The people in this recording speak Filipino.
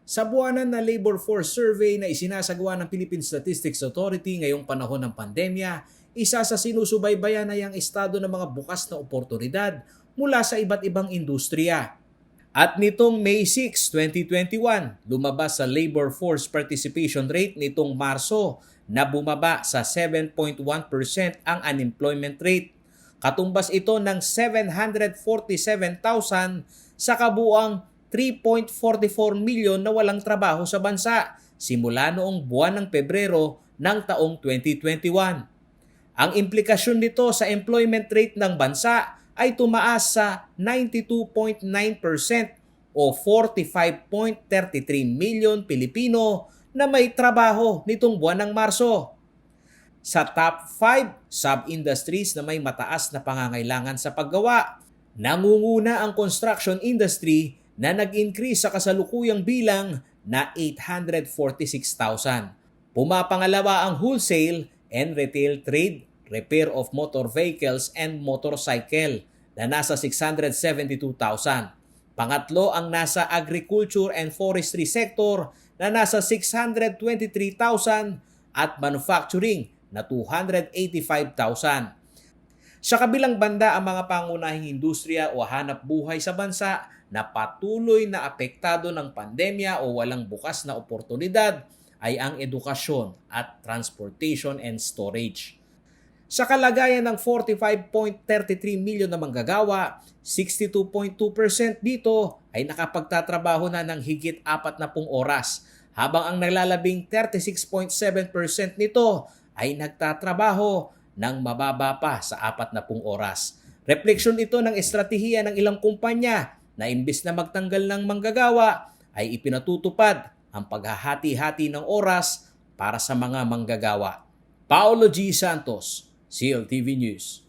Sa buwanan na labor force survey na isinasagawa ng Philippine Statistics Authority ngayong panahon ng pandemya, isa sa sinusubaybayan ay ang estado ng mga bukas na oportunidad mula sa iba't ibang industriya. At nitong May 6, 2021, lumabas sa labor force participation rate nitong Marso na bumaba sa 7.1% ang unemployment rate. Katumbas ito ng 747,000 sa kabuuang 3.44 milyon na walang trabaho sa bansa simula noong buwan ng Pebrero ng taong 2021. Ang implikasyon nito sa employment rate ng bansa ay tumaas sa 92.9% o 45.33 milyon Pilipino na may trabaho nitong buwan ng Marso. Sa top 5 sub-industries na may mataas na pangangailangan sa paggawa, nangunguna ang construction industry na nag-increase sa kasalukuyang bilang na 846,000. Pumapangalawa ang wholesale and retail trade, repair of motor vehicles and motorcycle na nasa 672,000. Pangatlo ang nasa agriculture and forestry sector na nasa 623,000 at manufacturing na 285,000. Sa kabilang banda, ang mga pangunahing industriya o hanap buhay sa bansa na patuloy na apektado ng pandemya o walang bukas na oportunidad ay ang edukasyon at transportation and storage. Sa kalagayan ng 45.33 milyon na manggagawa, 62.2% dito ay nakapagtatrabaho na ng higit 40 oras, habang ang nalalabing 36.7% nito ay nagtatrabaho ng mababa pa sa 40 oras. Refleksyon ito ng estratehiya ng ilang kumpanya na imbes na magtanggal ng manggagawa ay ipinatutupad ang paghahati-hati ng oras para sa mga manggagawa. Paolo G. Santos, CLTV News.